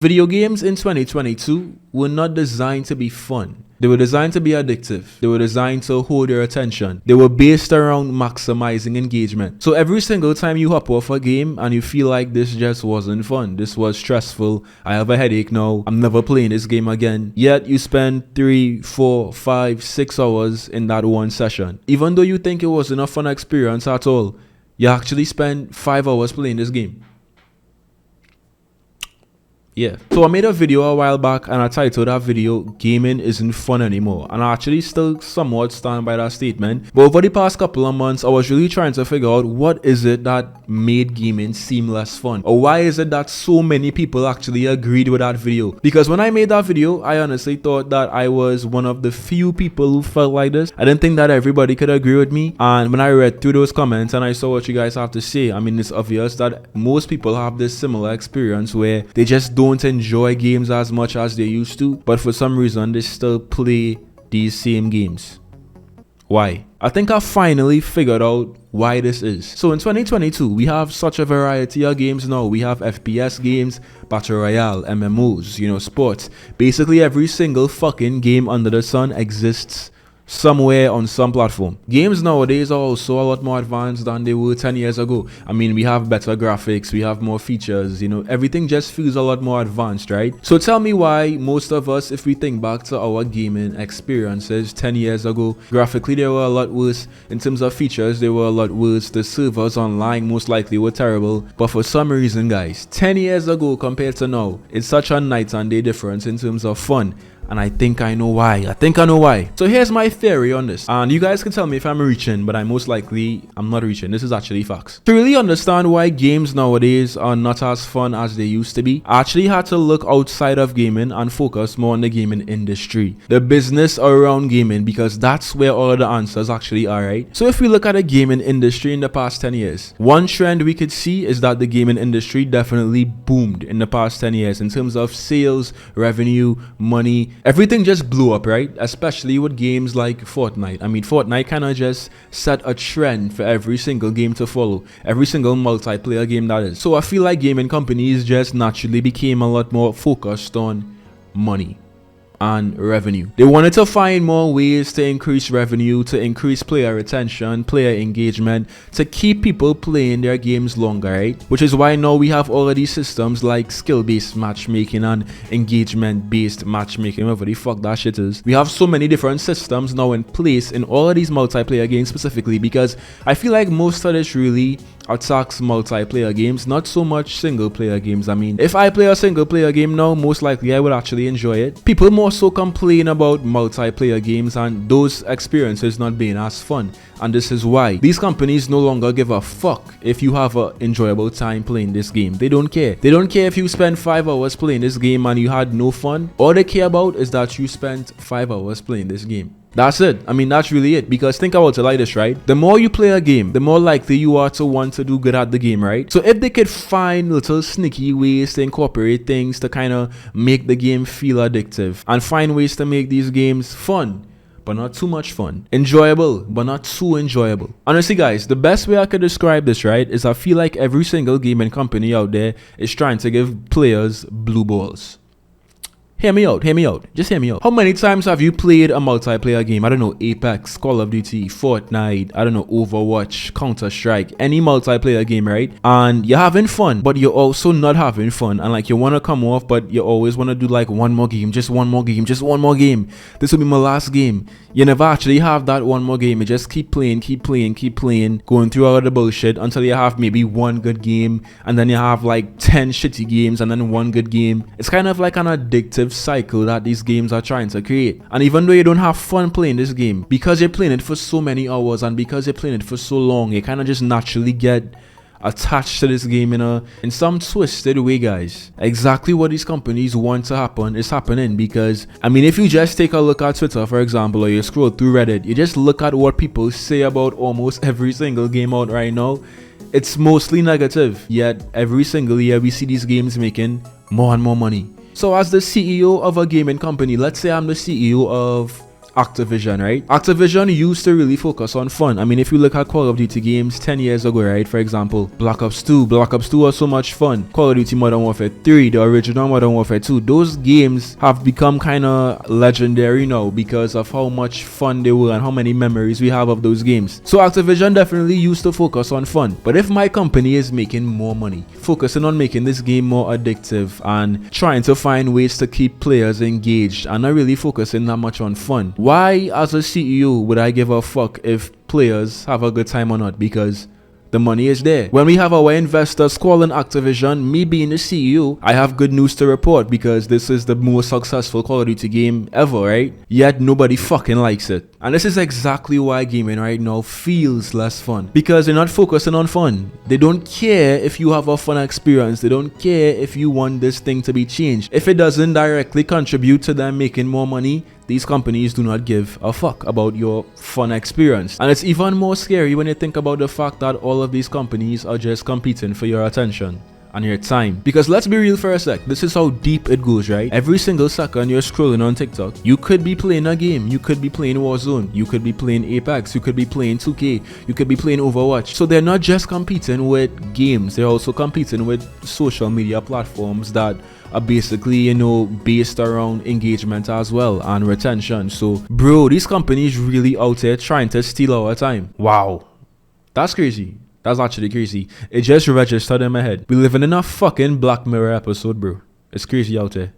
Video games in 2022 were not designed to be fun. They were designed to be addictive. They were designed to hold your attention. They were based around maximizing engagement. So every single time you hop off a game and you feel like this just wasn't fun, this was stressful, I have a headache now, I'm never playing this game again, yet you spend 3, 4, 5, 6 hours in that one session. Even though you think it wasn't a fun experience at all, you actually spend 5 hours playing this game. Yeah. So I made a video a while back and I titled that video, "Gaming Isn't Fun Anymore." And I actually still somewhat stand by that statement. But over the past couple of months, I was really trying to figure out what is it that made gaming seem less fun? Or why is it that so many people actually agreed with that video? Because when I made that video, I honestly thought that I was one of the few people who felt like this. I didn't think that everybody could agree with me. And when I read through those comments and I saw what you guys have to say, I mean, it's obvious that most people have this similar experience where they just don't enjoy games as much as they used to, but for some reason they still play these same games. Why? I think I finally figured out why this is. So in 2022, we have such a variety of games now. We have FPS games, Battle Royale, MMOs, sports. Basically every single fucking game under the sun exists somewhere on some platform. Games nowadays are also a lot more advanced than they were 10 years ago. I mean, we have better graphics, we have more features, everything just feels a lot more advanced, right? So tell me why most of us, if we think back to our gaming experiences 10 years ago, graphically they were a lot worse. In terms of features, they were a lot worse. The servers online most likely were terrible. But for some reason, guys, 10 years ago compared to now, it's such a night and day difference in terms of fun. And I think I know why. So here's my theory on this. And you guys can tell me if I'm reaching, but I'm not reaching. This is actually facts. To really understand why games nowadays are not as fun as they used to be, I actually had to look outside of gaming and focus more on the gaming industry. The business around gaming, because that's where all of the answers actually are, right? So if we look at the gaming industry in the past 10 years, one trend we could see is that the gaming industry definitely boomed in the past 10 years in terms of sales, revenue, money. Everything just blew up, right? Especially with games like Fortnite. I mean, Fortnite kind of just set a trend for every single game to follow. Every single multiplayer game, that is. So I feel like gaming companies just naturally became a lot more focused on money and revenue. They wanted to find more ways to increase revenue, to increase player retention, player engagement, to keep people playing their games longer, right? Which is why now we have all of these systems like skill-based matchmaking and engagement-based matchmaking, whatever the fuck that shit is. We have so many different systems now in place in all of these multiplayer games specifically, because I feel like most of this really attacks multiplayer games, not so much single player games. I mean, if I play a single player game now, most likely I would actually enjoy it. People more so complain about multiplayer games and those experiences not being as fun, and this is why these companies no longer give a fuck if you have an enjoyable time playing this game. They don't care. They don't care if you spend 5 hours playing this game and you had no fun. All they care about is that you spent 5 hours playing this game. That's it. I mean, that's really it. Because think about it like this, right? The more you play a game, the more likely you are to want to do good at the game, right? So if they could find little sneaky ways to incorporate things to kind of make the game feel addictive, and find ways to make these games fun, but not too much fun, enjoyable, but not too enjoyable. Honestly, guys, the best way I could describe this, right, is I feel like every single gaming company out there is trying to give players blue balls. Hear me out, just hear me out. How many times have you played a multiplayer game? I don't know, Apex, Call of Duty, Fortnite, I don't know, Overwatch, Counter-Strike, any multiplayer game, right? And you're having fun, but you're also not having fun. And like you want to come off, but you always want to do like one more game. This will be my last game. You never actually have that one more game. You just keep playing, going through all of the bullshit until you have maybe one good game, and then you have like 10 shitty games and then one good game. It's kind of like an addictive cycle that these games are trying to create. And even though you don't have fun playing this game, because you're playing it for so many hours and because you're playing it for so long, you kind of just naturally get attached to this game in some twisted way, guys. Exactly what these companies want to happen is happening, because I mean, if you just take a look at Twitter, for example, or you scroll through Reddit, you just look at what people say about almost every single game out right now, it's mostly negative. Yet every single year we see these games making more and more money. So as the CEO of a gaming company, let's say I'm the CEO of Activision, right? Activision used to really focus on fun. I mean, if you look at Call of Duty games 10 years ago, right? For example, Black Ops 2. Black Ops 2 was so much fun. Call of Duty Modern Warfare 3, the original Modern Warfare 2. Those games have become kind of legendary now because of how much fun they were and how many memories we have of those games. So Activision definitely used to focus on fun. But if my company is making more money, focusing on making this game more addictive and trying to find ways to keep players engaged and not really focusing that much on fun, why as a CEO would I give a fuck if players have a good time or not? Because the money is there. When we have our investors calling Activision, me being the CEO, I have good news to report because this is the most successful Call of Duty game ever, right? Yet nobody fucking likes it. And this is exactly why gaming right now feels less fun. Because they're not focusing on fun. They don't care if you have a fun experience. They don't care if you want this thing to be changed. If it doesn't directly contribute to them making more money, these companies do not give a fuck about your fun experience. And it's even more scary when you think about the fact that all of these companies are just competing for your attention and your time. Because let's be real for a sec, this is how deep it goes, right? Every single second you're scrolling on TikTok, you could be playing a game, you could be playing Warzone, you could be playing Apex, you could be playing 2K, you could be playing Overwatch. So they're not just competing with games, they're also competing with social media platforms that are basically, you know, based around engagement as well and retention. So bro, these companies really out there trying to steal our time. Wow, that's crazy. That's actually crazy. It just registered in my head. We living in a fucking Black Mirror episode, bro. It's crazy out there.